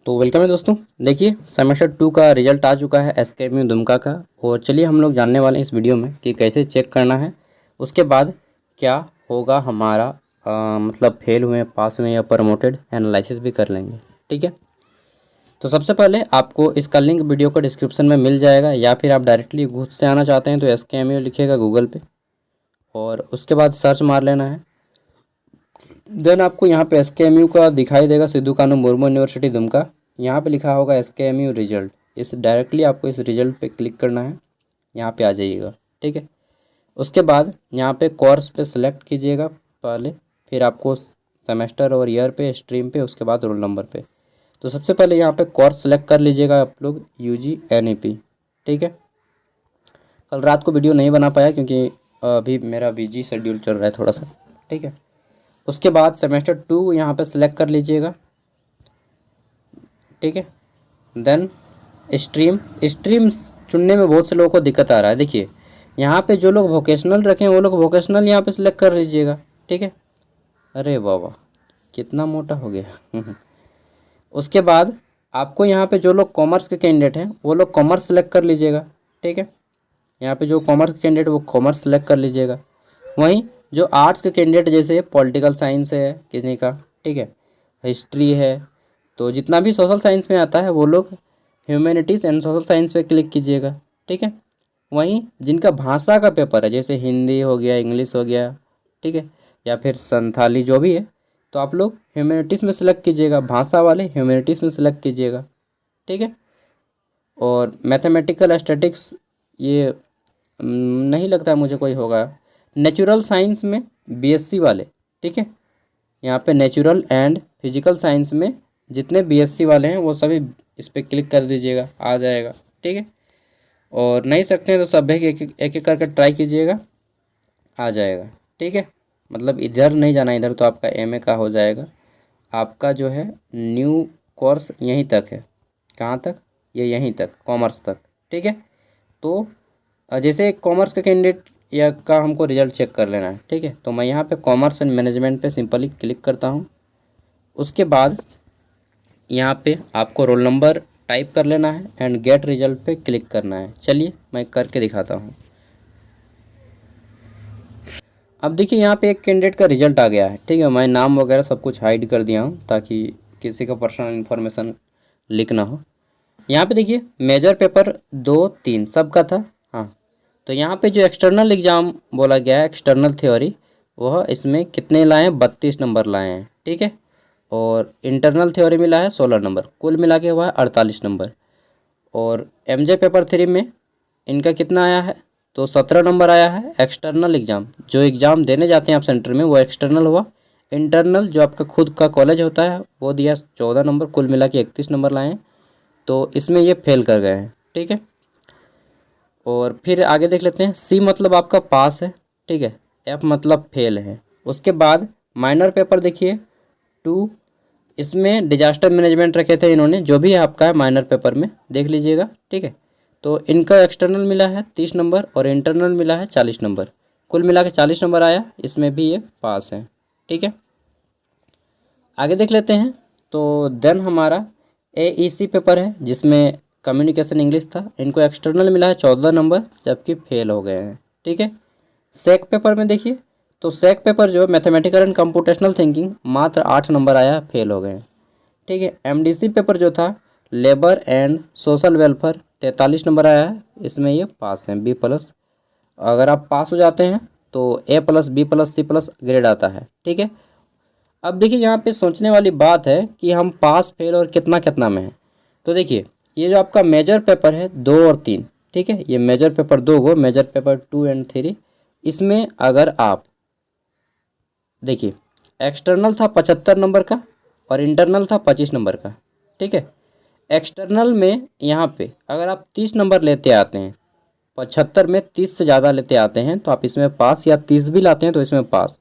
तो वेलकम है दोस्तों। देखिए सेमेस्टर 2 का रिजल्ट आ चुका है एसकेएमयू दुमका का। और चलिए हम लोग जानने वाले हैं इस वीडियो में कि कैसे चेक करना है, उसके बाद क्या होगा हमारा मतलब फेल हुए पास हुए या प्रमोटेड एनालिसिस भी कर लेंगे। ठीक है, तो सबसे पहले आपको इसका लिंक वीडियो को डिस्क्रिप्शन में मिल जाएगा, या फिर आप डायरेक्टली खुद से आना चाहते हैं तो एसकेएमयू लिखिएगा गूगल पे और उसके बाद सर्च मार लेना है। देन आपको यहाँ पे एसकेएमयू का दिखाई देगा, सिद्धू कानू मुर्मू यूनिवर्सिटी दुमका। यहाँ पे लिखा होगा एसकेएमयू रिजल्ट। इस डायरेक्टली आपको इस रिजल्ट पे क्लिक करना है, यहाँ पे आ जाइएगा। ठीक है, उसके बाद यहाँ पे कोर्स पे सिलेक्ट कीजिएगा पहले, फिर आपको सेमेस्टर और ईयर पे, स्ट्रीम पे, उसके बाद रोल नंबर पे। तो सबसे पहले यहाँ पे कोर्स सेलेक्ट कर लीजिएगा आप लोग यूजी एनईपी। ठीक है, कल रात को वीडियो नहीं बना पाया क्योंकि अभी मेरा बिजी शेड्यूल चल रहा है थोड़ा सा। ठीक है, उसके बाद सेमेस्टर 2 यहाँ पे सिलेक्ट कर लीजिएगा। ठीक है, देन स्ट्रीम स्ट्रीम चुनने में बहुत से लोगों को दिक्कत आ रहा है। देखिए यहाँ पे जो लोग वोकेशनल रखें वो लोग वोकेशनल यहाँ पे सिलेक्ट कर लीजिएगा। ठीक है, अरे बाबा कितना मोटा हो गया उसके बाद आपको यहाँ पे जो लोग कॉमर्स के कैंडिडेट हैं वो लोग कॉमर्स सेलेक्ट कर लीजिएगा। ठीक है, यहाँ पे जो कॉमर्स के कैंडिडेट वो कॉमर्स सेलेक्ट कर लीजिएगा। वहीं जो आर्ट्स के कैंडिडेट जैसे पॉलिटिकल साइंस है किसी का, ठीक है, हिस्ट्री है, तो जितना भी सोशल साइंस में आता है वो लोग ह्यूमैनिटीज़ एंड सोशल साइंस पे क्लिक कीजिएगा। ठीक है, वहीं जिनका भाषा का पेपर है जैसे हिंदी हो गया, इंग्लिश हो गया, ठीक है, या फिर संथाली जो भी है, तो आप लोग ह्यूमैनिटीज़ में सेलेक्ट कीजिएगा, भाषा वाले ह्यूमैनिटीज़ में सेलेक्ट कीजिएगा। ठीक है, और मैथमेटिकल स्टैटिक्स ये नहीं लगता है मुझे कोई होगा। नेचुरल साइंस में बीएससी वाले, ठीक है, यहाँ पे नेचुरल एंड फिजिकल साइंस में जितने बीएससी वाले हैं वो सभी इस पर क्लिक कर दीजिएगा, आ जाएगा। ठीक है, और नहीं सकते हैं तो सब एक एक करके ट्राई कीजिएगा, आ जाएगा। ठीक है, मतलब इधर नहीं जाना, इधर तो आपका एमए का हो जाएगा। आपका जो है न्यू कोर्स यहीं तक है, कहाँ तक, ये यहीं तक, कॉमर्स तक। ठीक है, तो जैसे कॉमर्स का कैंडिडेट या का हमको रिजल्ट चेक कर लेना है। ठीक है, तो मैं यहाँ पे कॉमर्स एंड मैनेजमेंट पे सिंपली क्लिक करता हूँ। उसके बाद यहाँ पे आपको रोल नंबर टाइप कर लेना है एंड गेट रिजल्ट पे क्लिक करना है। चलिए मैं करके दिखाता हूँ। अब देखिए यहाँ पे एक कैंडिडेट का रिजल्ट आ गया है। ठीक है, मैं नाम वगैरह सब कुछ हाइड कर दिया हूँ ताकि किसी का पर्सनल इन्फॉर्मेशन लीक ना हो। यहाँ पे देखिए मेजर पेपर 2, 3 सबका था। हाँ, तो यहाँ पे जो एक्सटर्नल एग्ज़ाम बोला गया है, एक्सटर्नल थ्योरी, वह इसमें कितने लाए हैं, 32 नंबर लाए हैं। ठीक है, और इंटरनल थ्योरी मिला है 16 नंबर, कुल मिला के हुआ है 48 नंबर। और एमजे पेपर 3 में इनका कितना आया है, तो 17 नंबर आया है। एक्सटर्नल एग्ज़ाम जो एग्ज़ाम देने जाते हैं आप सेंटर में वो एक्सटर्नल हुआ। इंटरनल जो आपका खुद का कॉलेज होता है वो दिया 14 नंबर, कुल मिला के 31 नंबर लाए हैं। तो इसमें ये फेल कर गए हैं। ठीक है, और फिर आगे देख लेते हैं। सी मतलब आपका पास है, ठीक है, एफ मतलब फेल है। उसके बाद माइनर पेपर देखिए 2, इसमें डिजास्टर मैनेजमेंट रखे थे इन्होंने, जो भी आपका है माइनर पेपर में देख लीजिएगा। ठीक है, तो इनका एक्सटर्नल मिला है 30 नंबर और इंटरनल मिला है 40 नंबर, कुल मिला के 40 नंबर आया। इसमें भी ये पास है। ठीक है, आगे देख लेते हैं। तो देन हमारा एईसी पेपर है जिसमें कम्युनिकेशन इंग्लिश था, इनको एक्सटर्नल मिला है 14 नंबर जबकि फेल हो गए हैं। ठीक है, सेक पेपर में देखिए, तो सेक पेपर जो मैथमेटिकल एंड कंप्यूटेशनल थिंकिंग मात्र 8 नंबर आया, फेल हो गए हैं। ठीक है, एमडीसी पेपर जो था labour and social welfare 43 number आया है, इसमें ये पास हैं, B+। अगर आप पास हो जाते हैं तो A+, B+, C+ ग्रेड आता है। ठीक है, अब देखिए यहाँ पे सोचने वाली बात है कि हम पास फेल और कितना कितना में है। तो देखिए ये जो आपका मेजर पेपर है 2 और 3, ठीक है, ये मेजर पेपर 2 को, मेजर पेपर 2 एंड 3, इसमें अगर आप देखिए एक्सटर्नल था 75 नंबर का और इंटरनल था 25 नंबर का। ठीक है, एक्सटर्नल में यहाँ पे अगर आप 30 नंबर लेते आते हैं, 75 में 30 से ज़्यादा लेते आते हैं तो आप इसमें पास, या 30 भी लाते हैं तो इसमें पास।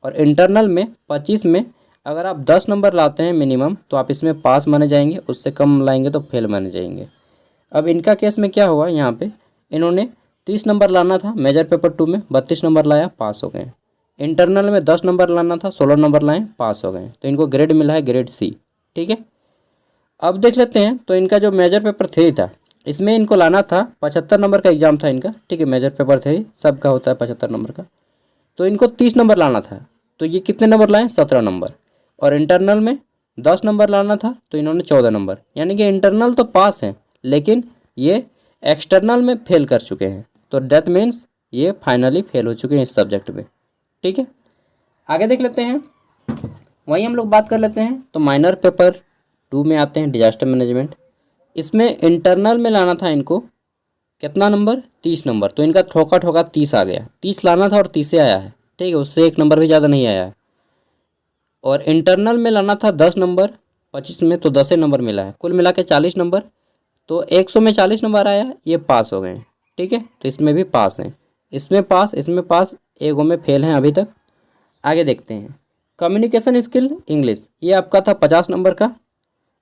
और इंटरनल में 25 में अगर आप 10 नंबर लाते हैं मिनिमम तो आप इसमें पास माने जाएंगे, उससे कम लाएंगे तो फेल माने जाएंगे। अब इनका केस में क्या हुआ, यहाँ पे इन्होंने 30 नंबर लाना था, मेजर पेपर 2 में 32 नंबर लाया, पास हो गए। इंटरनल में 10 नंबर लाना था, 16 नंबर लाए, पास हो गए। तो इनको ग्रेड मिला है ग्रेड C। ठीक है, अब देख लेते हैं, तो इनका जो मेजर पेपर 3 था, इसमें इनको लाना था 75 नंबर का एग्जाम था इनका, ठीक है। मेजर पेपर 3 सबका होता है 75 नंबर का, तो इनको 30 नंबर लाना था। तो ये कितने नंबर लाए? 17 नंबर। और इंटरनल में 10 नंबर लाना था, तो इन्होंने 14 नंबर, यानी कि इंटरनल तो पास हैं लेकिन ये एक्सटर्नल में फेल कर चुके हैं। तो दैट मीन्स ये फाइनली फेल हो चुके हैं इस सब्जेक्ट में, ठीक है। आगे देख लेते हैं, वहीं हम लोग बात कर लेते हैं। तो माइनर पेपर 2 में आते हैं, डिजास्टर मैनेजमेंट। इसमें इंटरनल में लाना था इनको कितना नंबर? 30 नंबर। तो इनका ठोका ठोका 30 आ गया, 30 लाना था और 30 से आया है, ठीक है, उससे 1 नंबर भी ज़्यादा नहीं आया है। और इंटरनल में लाना था 10 नंबर 25 में, तो 10 नंबर मिला है, कुल मिला के 40 नंबर। तो 100 में 40 नंबर आया, ये पास हो गए, ठीक है। तो इसमें भी पास हैं, इसमें पास, एगो में फेल हैं अभी तक। आगे देखते हैं, कम्युनिकेशन स्किल इंग्लिश, ये आपका था 50 नंबर का।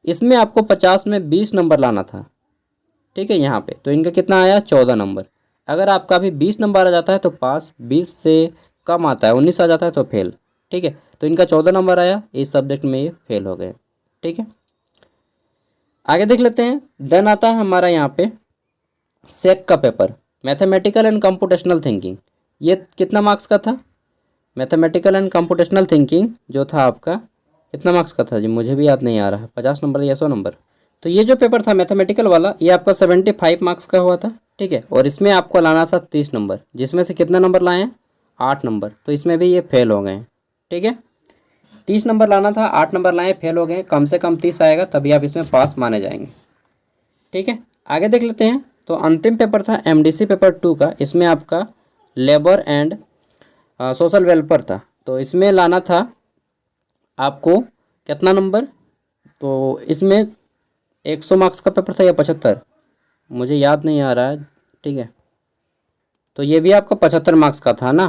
इसमें आपको 50 में 20 नंबर लाना था, ठीक है, यहाँ पे। तो इनका कितना आया? 14 नंबर। अगर आपका भी 20 नंबर आ जाता है तो पास, 20 से कम आता है 19 आ जाता है तो फेल, ठीक है। तो इनका 14 नंबर आया, इस सब्जेक्ट में ये फेल हो गए, ठीक है। आगे देख लेते हैं, देन आता है हमारा यहाँ पे सेक का paper, mathematical and computational thinking. ये कितना मार्क्स का था? मैथमेटिकल एंड कंप्यूटेशनल थिंकिंग जो था आपका कितना मार्क्स का था जी? मुझे भी याद नहीं आ रहा, 50 नंबर या 100 नंबर। तो ये जो पेपर था मैथमेटिकल वाला, ये आपका 75 मार्क्स का हुआ था, ठीक है। और इसमें आपको लाना था 30 नंबर, जिसमें से कितना नंबर लाए हैं? 8 नंबर। तो इसमें भी ये फेल हो गए, ठीक है। 30 नंबर लाना था, 8 नंबर लाए, फेल हो गए। कम से कम 30 आएगा तभी आप इसमें पास माने जाएंगे, ठीक है। आगे देख लेते हैं, तो अंतिम पेपर था MDC पेपर 2 का। इसमें आपका लेबर एंड सोशल वेलफेयर था। तो इसमें लाना था आपको कितना नंबर? तो इसमें 100 मार्क्स का पेपर था या 75, मुझे याद नहीं आ रहा है, ठीक है। तो ये भी आपका 75 मार्क्स का था ना।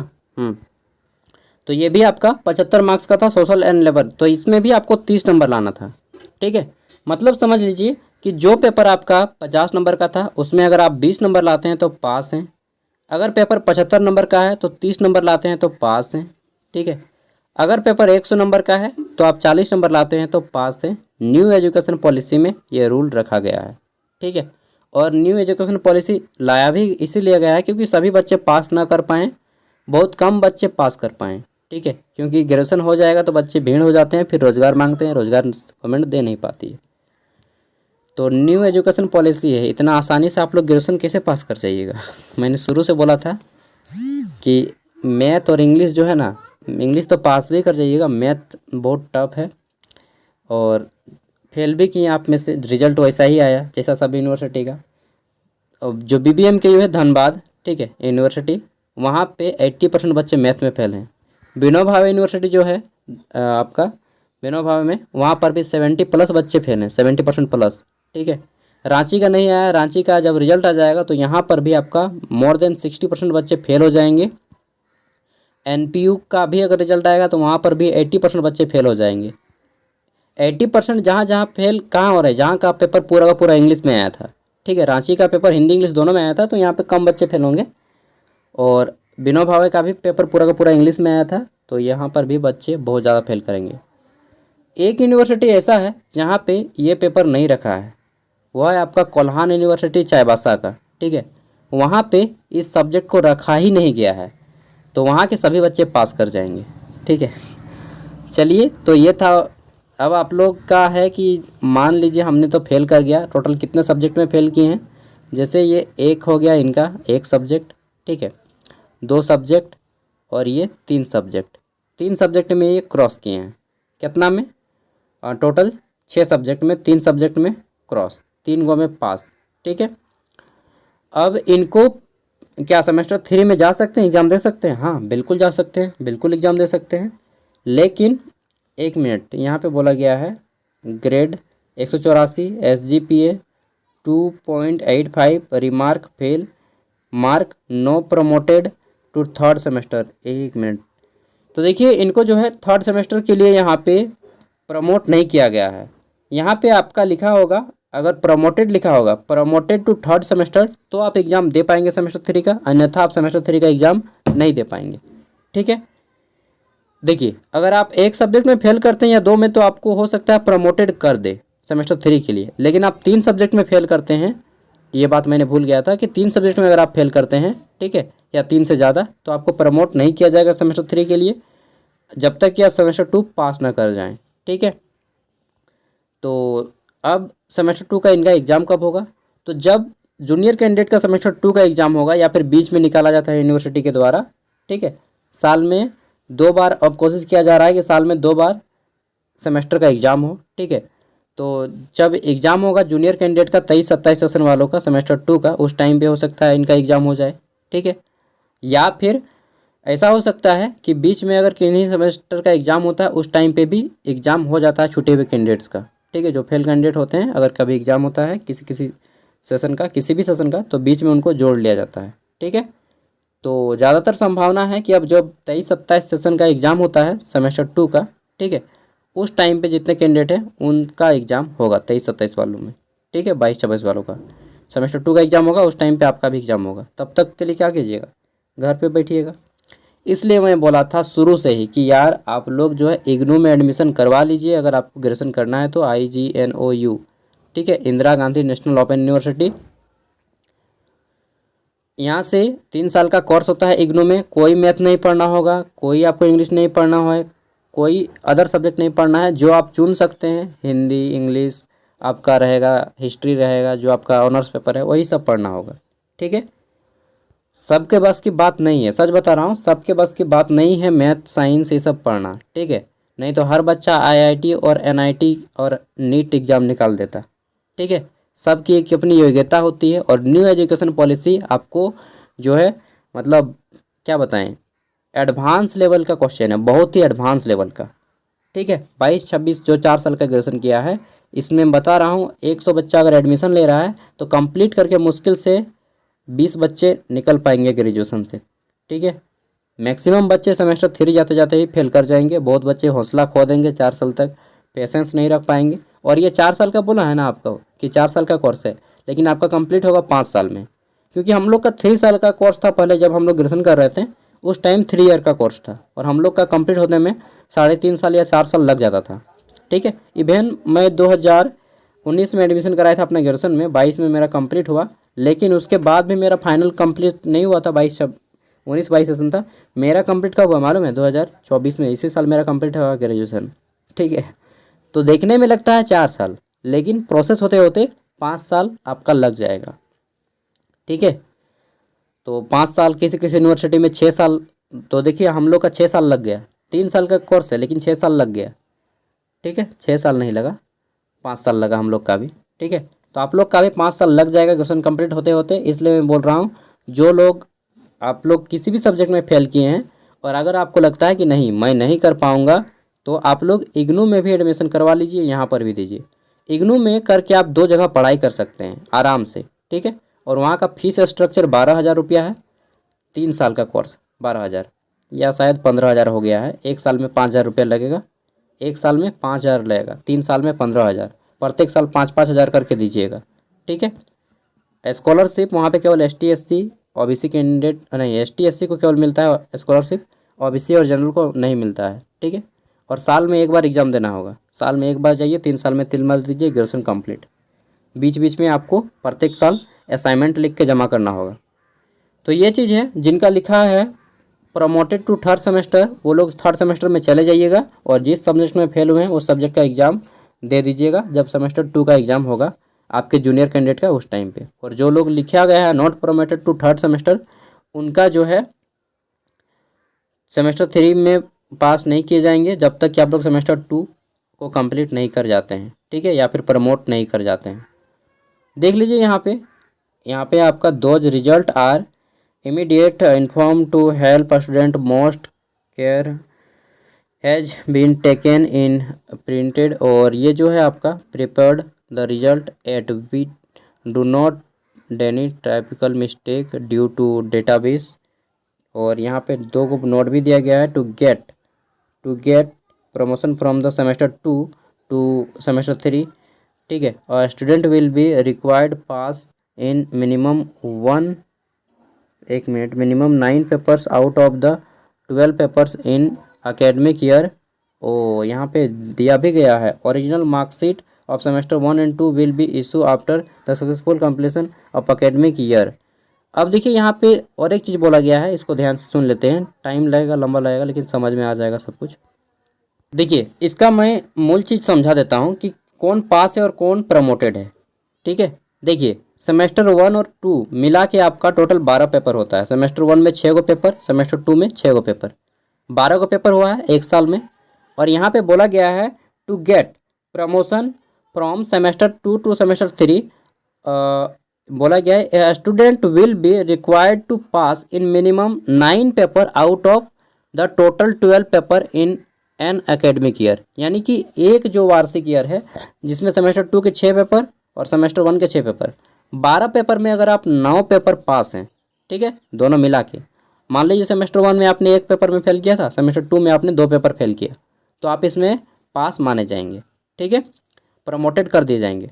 तो ये भी आपका 75 मार्क्स का था, सोशल एंड लेबर। तो इसमें भी आपको 30 नंबर लाना था, ठीक है। मतलब समझ लीजिए कि जो पेपर आपका 50 नंबर का था, उसमें अगर आप 20 नंबर लाते हैं तो पास हैं। अगर पेपर 75 नंबर का है तो 30 नंबर लाते हैं तो पास हैं, ठीक है। अगर पेपर 100 नंबर का है तो आप 40 नंबर लाते हैं तो पास हैं। न्यू एजुकेशन पॉलिसी में ये रूल रखा गया है, ठीक है। और न्यू एजुकेशन पॉलिसी लाया भी इसीलिए गया है क्योंकि सभी बच्चे पास ना कर पाएँ, बहुत कम बच्चे पास कर पाएँ, ठीक है। क्योंकि ग्रेजुएशन हो जाएगा तो बच्चे भीड़ हो जाते हैं, फिर रोज़गार मांगते हैं, रोज़गार गवर्नमेंट दे नहीं पाती है। तो न्यू एजुकेशन पॉलिसी है, इतना आसानी से आप लोग ग्रेजुएशन कैसे पास कर जाइएगा? मैंने शुरू से बोला था कि मैथ और इंग्लिश जो है ना, इंग्लिश तो पास भी कर जाइएगा, मैथ बहुत टफ है। और फेल भी किए आप में से, रिजल्ट वैसा ही आया जैसा सब यूनिवर्सिटी का। और जो BBMKU है धनबाद, ठीक है, यूनिवर्सिटी, वहाँ पे 80% बच्चे मैथ में फेल हैं। विनोबा भावे यूनिवर्सिटी जो है आपका, विनोबा भावे में, वहाँ पर भी 70+ बच्चे फेल हैं, 70% प्लस, ठीक है। रांची का नहीं आया, रांची का जब रिजल्ट आ जाएगा तो यहाँ पर भी आपका मोर देन 60% बच्चे फेल हो जाएंगे। NPU का भी अगर रिजल्ट आएगा तो वहाँ पर भी 80% बच्चे फेल हो जाएंगे। 80% जहाँ जहाँ फेल कहाँ हो रहा है? जहाँ का पेपर पूरा का पूरा इंग्लिश में आया था, ठीक है। रांची का पेपर हिंदी इंग्लिश दोनों में आया था, तो यहाँ पे कम बच्चे फेल होंगे। और विनोबा भावे का भी पेपर पूरा का पूरा इंग्लिश में आया था, तो यहाँ पर भी बच्चे बहुत ज़्यादा फेल करेंगे। एक यूनिवर्सिटी ऐसा है जहाँ पे ये पेपर नहीं रखा है, वह है आपका कोल्हान यूनिवर्सिटी चाईबासा का, ठीक है। वहाँ पे इस सब्जेक्ट को रखा ही नहीं गया है, तो वहाँ के सभी बच्चे पास कर जाएंगे, ठीक है। चलिए, तो ये था। अब आप लोग का है कि मान लीजिए हमने तो फेल कर गया, टोटल कितने सब्जेक्ट में फेल किए हैं? जैसे ये एक हो गया इनका, एक सब्जेक्ट, ठीक है, 2 सब्जेक्ट, और ये 3 सब्जेक्ट। 3 सब्जेक्ट में ये क्रॉस किए हैं, कितना में? टोटल 6 सब्जेक्ट में 3 सब्जेक्ट में क्रॉस, 3 गो में पास, ठीक है। अब इनको क्या सेमेस्टर 3 में जा सकते हैं, एग्ज़ाम दे सकते हैं? हाँ बिल्कुल जा सकते हैं, बिल्कुल एग्ज़ाम दे सकते हैं। लेकिन 1 मिनट, यहाँ पे बोला गया है grade 184, SGPA 2.85, remark fail, mark no promoted to 3rd semester. 1 minute, तो देखिए इनको जो है 3rd सेमेस्टर के लिए यहाँ पे प्रमोट नहीं किया गया है। यहाँ पे आपका लिखा होगा, अगर प्रमोटेड लिखा होगा, प्रमोटेड टू 3rd सेमेस्टर, तो आप एग्ज़ाम दे पाएंगे सेमेस्टर 3 का, अन्यथा आप सेमेस्टर 3 का एग्ज़ाम नहीं दे पाएंगे, ठीक है। देखिए, अगर आप एक सब्जेक्ट में फेल करते हैं या 2 में, तो आपको हो सकता है प्रमोटेड कर दे, सेमेस्टर 3 के लिए। लेकिन आप 3 सब्जेक्ट में फेल करते हैं, ये बात मैंने भूल गया था कि 3 सब्जेक्ट में अगर आप फेल करते हैं, ठीक है, या 3 से ज़्यादा, तो आपको प्रमोट नहीं किया जाएगा सेमेस्टर 3 के लिए जब तक कि आप सेमेस्टर 2 पास ना कर जाएं, ठीक है। तो अब सेमेस्टर 2 का इनका एग्ज़ाम कब होगा? तो जब जूनियर कैंडिडेट का सेमेस्टर 2 का एग्ज़ाम होगा या फिर बीच में निकाला जाता है यूनिवर्सिटी के द्वारा, ठीक है। साल में 2 बार अब कोशिश किया जा रहा है कि साल में 2 बार सेमेस्टर का एग्ज़ाम हो, ठीक है। तो जब एग्ज़ाम होगा जूनियर कैंडिडेट का 23-27 सेशन वालों का सेमेस्टर 2 का, उस टाइम पे हो सकता है इनका एग्ज़ाम हो जाए, ठीक है। या फिर ऐसा हो सकता है कि बीच में अगर किन्हीं सेमेस्टर का एग्ज़ाम होता है उस टाइम पे भी एग्ज़ाम हो जाता है छूटे हुए कैंडिडेट्स का, ठीक है। जो फेल कैंडिडेट होते हैं, अगर कभी एग्ज़ाम होता है किसी सेशन का, किसी भी सेशन का, तो बीच में उनको जोड़ लिया जाता है, ठीक है। तो ज़्यादातर संभावना है कि अब जब 23-27 सेशन का एग्ज़ाम होता है सेमेस्टर 2 का, ठीक है, उस टाइम पे जितने कैंडिडेट हैं उनका एग्ज़ाम होगा 23-27 वालों में, ठीक है, 22-26 वालों का सेमेस्टर 2 का एग्ज़ाम होगा, उस टाइम पे आपका भी एग्ज़ाम होगा। तब तक के लिए क्या कीजिएगा, घर पे बैठिएगा। इसलिए मैं बोला था शुरू से ही कि यार आप लोग जो है इग्नू में एडमिशन करवा लीजिए अगर आपको ग्रेजुएशन करना है तो, IGNOU, ठीक है, Indira Gandhi national open university. यहाँ से 3 साल का कोर्स होता है इग्नू में। कोई मैथ नहीं पढ़ना होगा, कोई आपको इंग्लिश नहीं पढ़ना है, कोई अदर सब्जेक्ट नहीं पढ़ना है, जो आप चुन सकते हैं। हिंदी, इंग्लिश आपका रहेगा, हिस्ट्री रहेगा, जो आपका ऑनर्स पेपर है वही सब पढ़ना होगा, ठीक है। सबके बस की बात नहीं है, सच बता रहा हूँ, सबके बस की बात नहीं है मैथ साइंस ये सब पढ़ना, ठीक है। नहीं तो हर बच्चा IIT और NIT और नीट एग्ज़ाम निकाल देता, ठीक है। सबकी एक अपनी योग्यता होती है और न्यू एजुकेशन पॉलिसी आपको जो है मतलब क्या बताएं, एडवांस लेवल का क्वेश्चन है, बहुत ही एडवांस लेवल का, ठीक है। 22-26 जो 4 साल का ग्रेजुएशन किया है, इसमें मैं बता रहा हूँ 100 बच्चा अगर एडमिशन ले रहा है तो कंप्लीट करके मुश्किल से 20 बच्चे निकल पाएंगे ग्रेजुएशन से, ठीक है। मैक्सिमम बच्चे सेमेस्टर 3 जाते जाते ही फेल कर जाएंगे। बहुत बच्चे हौसला खो देंगे, 4 साल तक पेशेंस नहीं रख पाएंगे। और ये 4 साल का बोला है ना आपको कि 4 साल का कोर्स है, लेकिन आपका कंप्लीट होगा 5 साल में, क्योंकि हम लोग का 3 साल का कोर्स था पहले जब हम लोग ग्रेजुएशन कर रहे थे, उस टाइम 3 ईयर का कोर्स था और हम लोग का कंप्लीट होने में 3.5 साल या 4 साल लग जाता था, ठीक है। इवन मैं 2019 में एडमिशन कराया था अपने ग्रेजुएशन में, 22 में मेरा कंप्लीट हुआ, लेकिन उसके बाद भी मेरा फाइनल कंप्लीट नहीं हुआ था। 19-22 सेशन था मेरा कंप्लीट कब हुआ मालूम है? 2024 में, इसी साल मेरा कंप्लीट हुआ ग्रेजुएशन, ठीक है। तो देखने में लगता है 4 साल, लेकिन प्रोसेस होते होते 5 साल आपका लग जाएगा, ठीक है। तो 5 साल, किसी किसी यूनिवर्सिटी में 6 साल, तो देखिए हम लोग का 6 साल लग गया। 3 साल का कोर्स है लेकिन 6 साल लग गया, ठीक है। 6 साल नहीं लगा, 5 साल लगा हम लोग का भी, ठीक है। तो आप लोग का भी 5 साल लग जाएगा ग्रेजुएशन कंप्लीट होते होते। इसलिए मैं बोल रहा हूँ, जो लोग आप लोग किसी भी सब्जेक्ट में फेल किए हैं और अगर आपको लगता है कि नहीं मैं नहीं कर पाऊँगा, तो आप लोग इग्नू में भी एडमिशन करवा लीजिए, यहाँ पर भी दीजिए। इग्नू में करके आप 2 जगह पढ़ाई कर सकते हैं आराम से, ठीक है। और वहाँ का फीस स्ट्रक्चर 12,000 रुपया है। 3 साल का कोर्स 12,000 या शायद 15,000 हो गया है। 1 साल में 5,000 रुपया लगेगा, 1 साल में 5,000 लगेगा, 3 साल में 15,000, प्रत्येक साल 5-5 हज़ार करके दीजिएगा, ठीक है। स्कॉलरशिप वहाँ पे केवल ST SC OBC कैंडिडेट नहीं, ST SC को केवल मिलता है स्कॉलरशिप, OBC और जनरल को नहीं मिलता है, ठीक है। और साल में 1 बार एग्ज़ाम देना होगा, साल में 1 बार जाइए, 3 साल में 3 बार दीजिए, ग्रेजुएशन कंप्लीट। बीच बीच में आपको प्रत्येक साल असाइनमेंट लिख के जमा करना होगा। तो ये चीज़ है। जिनका लिखा है प्रमोटेड टू 3rd सेमेस्टर, वो लोग 3rd सेमेस्टर में चले जाइएगा और जिस सब्जेक्ट में फेल हुए हैं उस सब्जेक्ट का एग्ज़ाम दे दीजिएगा जब सेमेस्टर 2 का एग्ज़ाम होगा आपके जूनियर कैंडिडेट का उस टाइम पे। और जो लोग लिखा गया है not promoted to 3rd semester, उनका जो है सेमेस्टर 3 में पास नहीं किए जाएंगे जब तक कि आप लोग सेमेस्टर 2 को कंप्लीट नहीं कर जाते हैं, ठीक है, या फिर प्रमोट नहीं कर जाते हैं। देख लीजिए यहाँ पे आपका those result are immediate inform to help student, most care has been taken in printed. और ये जो है आपका prepared the result at we do not deny typical mistake due to database. और यहाँ पे 2 को नोट भी दिया गया है, to get promotion from the semester 2 to semester 3, ठीक है। और student will be required pass in minimum 9 papers out of the 12 papers in academic year. ओ यहाँ पे दिया भी गया है original marksheet of semester 1 and 2 will be issue after the successful completion of academic year. अब देखिए यहाँ पे और एक चीज़ बोला गया है, इसको ध्यान से सुन लेते हैं, टाइम लगेगा, लंबा लगेगा, लेकिन समझ में आ जाएगा सब कुछ। देखिए इसका मैं मूल चीज़ समझा देता हूँ कि कौन पास है और कौन प्रमोटेड है। ठीक है, देखिए सेमेस्टर 1 और 2 मिला के आपका टोटल 12 पेपर होता है। सेमेस्टर 1 में 6 गो पेपर, सेमेस्टर 2 में 6 गो पेपर, 12 गो पेपर हुआ है एक साल में। और यहाँ पे बोला गया है to get promotion from semester 2 to semester 3, बोला गया है student will be required to pass in minimum 9 paper out of the total 12 paper in an academic year. यानी कि एक जो वार्षिक ईयर है जिसमें सेमेस्टर 2 के 6 पेपर और सेमेस्टर 1 के 6 पेपर, 12 पेपर में अगर आप 9 पेपर पास हैं, ठीक है, दोनों मिला के, मान लीजिए सेमेस्टर 1 में आपने एक पेपर में फेल किया था, सेमेस्टर 2 में आपने 2 पेपर फेल किया, तो आप इसमें पास माने जाएंगे। ठीक है, प्रमोटेड कर दिए जाएंगे।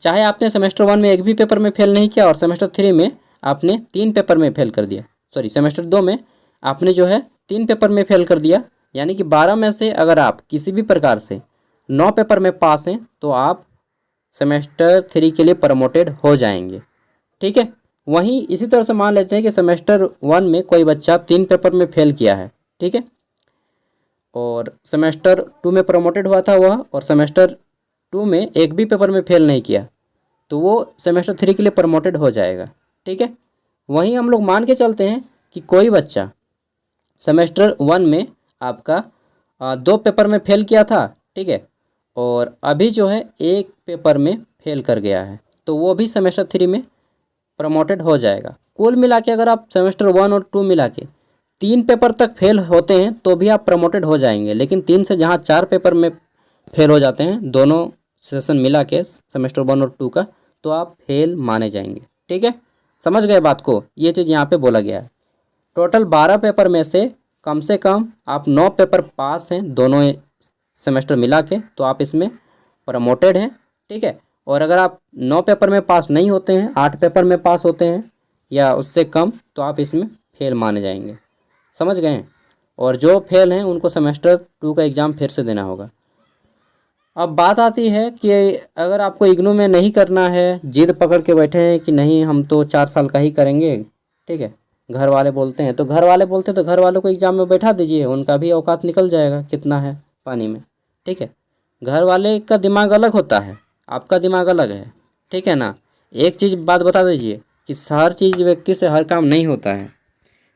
चाहे आपने सेमेस्टर 1 में एक भी पेपर में फेल नहीं किया और सेमेस्टर 3 में आपने 3 पेपर में फेल कर दिया, सॉरी सेमेस्टर 2 में आपने जो है 3 पेपर में फेल कर दिया, यानी कि 12 में से अगर आप किसी भी प्रकार से 9 पेपर में पास हैं तो आप सेमेस्टर 3 के लिए प्रमोटेड हो जाएंगे। ठीक है, वहीं इसी तरह से मान लेते हैं कि सेमेस्टर 1 में कोई बच्चा 3 पेपर में फेल किया है, ठीक है, और सेमेस्टर 2 में प्रमोटेड हुआ था वह, और सेमेस्टर 2 में एक भी पेपर में फेल नहीं किया, तो वो सेमेस्टर 3 के लिए प्रमोटेड हो जाएगा। ठीक है, वहीं हम लोग मान के चलते हैं कि कोई बच्चा सेमेस्टर 1 में आपका 2 पेपर में फेल किया था, ठीक है, और अभी जो है एक पेपर में फेल कर गया है, तो वो भी सेमेस्टर 3 में प्रमोटेड हो जाएगा। कुल मिला के अगर आप सेमेस्टर 1 और 2 मिला के 3 पेपर तक फेल होते हैं तो भी आप प्रमोटेड हो जाएंगे, लेकिन 3 से जहाँ 4 पेपर में फेल हो जाते हैं दोनों सेशन मिला के सेमेस्टर 1 और 2 का, तो आप फेल माने जाएंगे। ठीक है, समझ गए बात को, ये चीज़ यहाँ पे बोला गया है। टोटल 12 पेपर में से कम आप 9 पेपर पास हैं दोनों सेमेस्टर मिला के, तो आप इसमें प्रमोटेड हैं। ठीक है, और अगर आप 9 पेपर में पास नहीं होते हैं, 8 पेपर में पास होते हैं या उससे कम, तो आप इसमें फेल माने जाएंगे। समझ गए हैं, और जो फेल हैं उनको सेमेस्टर 2 का एग्ज़ाम फिर से देना होगा। अब बात आती है कि अगर आपको इग्नू में नहीं करना है, जिद पकड़ के बैठे हैं कि नहीं हम तो 4 साल का ही करेंगे, ठीक है, घर वाले बोलते हैं, तो घर वाले बोलते हैं तो घर वालों को एग्ज़ाम में बैठा दीजिए, उनका भी औकात निकल जाएगा कितना है पानी में। ठीक है, घर वाले का दिमाग अलग होता है, आपका दिमाग अलग है। ठीक है ना, एक चीज़ बात बता दीजिए कि हर चीज़ व्यक्ति से हर काम नहीं होता है।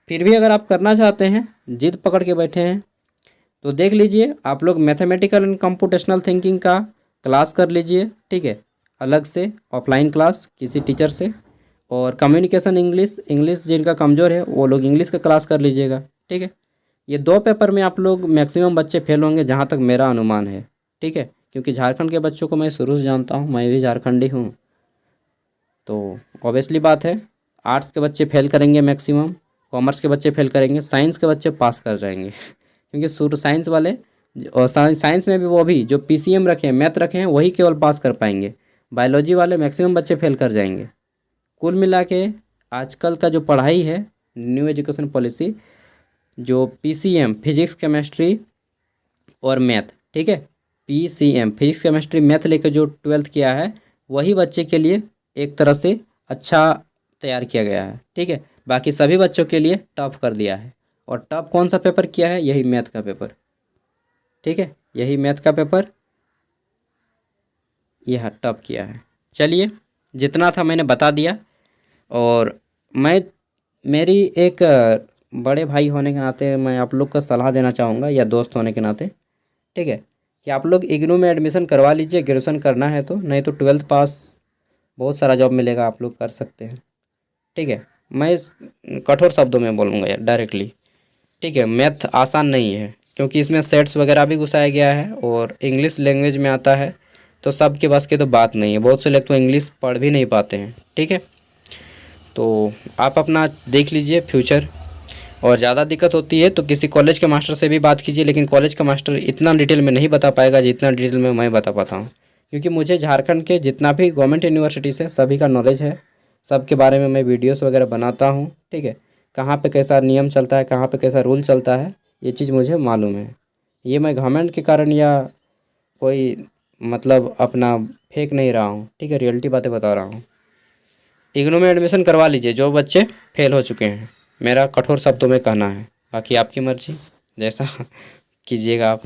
फिर भी अगर आप करना चाहते हैं, जिद पकड़ के बैठे हैं, तो देख लीजिए आप लोग मैथमेटिकल एंड कंप्यूटेशनल थिंकिंग का क्लास कर लीजिए। ठीक है, अलग से ऑफलाइन क्लास किसी टीचर से, और कम्युनिकेशन इंग्लिश जिनका कमज़ोर है वो लोग इंग्लिश का क्लास कर लीजिएगा। ठीक है, ये 2 पेपर में आप लोग मैक्सिमम बच्चे फेल होंगे जहाँ तक मेरा अनुमान है। ठीक है, क्योंकि झारखंड के बच्चों को मैं शुरू से जानता हूँ, मैं भी झारखंडी हूँ, तो ऑब्वियसली बात है आर्ट्स के बच्चे फेल करेंगे मैक्सिमम, कॉमर्स के बच्चे फेल करेंगे, साइंस के बच्चे पास कर जाएंगे क्योंकि शुरू साइंस वाले, और साइंस में भी वो भी जो PCM रखे हैं, मैथ रखे हैं, वही केवल पास कर पाएंगे। बायोलॉजी वाले मैक्सिमम बच्चे फेल कर जाएंगे। कुल मिला के आजकल का जो पढ़ाई है, न्यू एजुकेशन पॉलिसी, जो PCM फिजिक्स केमिस्ट्री और मैथ, ठीक है, PCM फिजिक्स केमिस्ट्री मैथ लेकर जो 12th किया है, वही बच्चे के लिए एक तरह से अच्छा तैयार किया गया है। ठीक है, बाकी सभी बच्चों के लिए टफ कर दिया है, और टफ कौन सा पेपर किया है, यही मैथ का पेपर। ठीक है, यही मैथ का पेपर यह टफ किया है। चलिए, जितना था मैंने बता दिया, और मैं मेरी एक बड़े भाई होने के नाते मैं आप लोग को सलाह देना चाहूँगा, या दोस्त होने के नाते, ठीक है, कि आप लोग इग्नू में एडमिशन करवा लीजिए, ग्रेजुएशन करना है तो, नहीं तो 12th पास बहुत सारा जॉब मिलेगा, आप लोग कर सकते हैं। ठीक है, मैं इस कठोर शब्दों में बोलूँगा यार डायरेक्टली। ठीक है, मैथ आसान नहीं है क्योंकि इसमें सेट्स वगैरह भी घुसाया गया है, और इंग्लिश लैंग्वेज में आता है, तो सबके बस की तो बात नहीं है, बहुत से लोग तो इंग्लिश पढ़ भी नहीं पाते हैं। ठीक है, तो आप अपना देख लीजिए फ्यूचर, और ज़्यादा दिक्कत होती है तो किसी कॉलेज के मास्टर से भी बात कीजिए, लेकिन कॉलेज का मास्टर इतना डिटेल में नहीं बता पाएगा जितना डिटेल में मैं बता पाता हूँ, क्योंकि मुझे झारखंड के जितना भी गवर्नमेंट यूनिवर्सिटीज़ है सभी का नॉलेज है, सबके बारे में मैं वीडियोस वगैरह बनाता हूँ। ठीक है, कहाँ पे कैसा नियम चलता है, कहाँ पे कैसा रूल चलता है, ये चीज़ मुझे मालूम है। ये मैं घमंड के कारण या कोई मतलब अपना फेंक नहीं रहा हूँ, ठीक है, रियलिटी बातें बता रहा हूँ। इग्नू में एडमिशन करवा लीजिए जो बच्चे फेल हो चुके हैं, मेरा कठोर शब्दों में कहना है। बाकी आपकी मर्जी, जैसा कीजिएगा आप।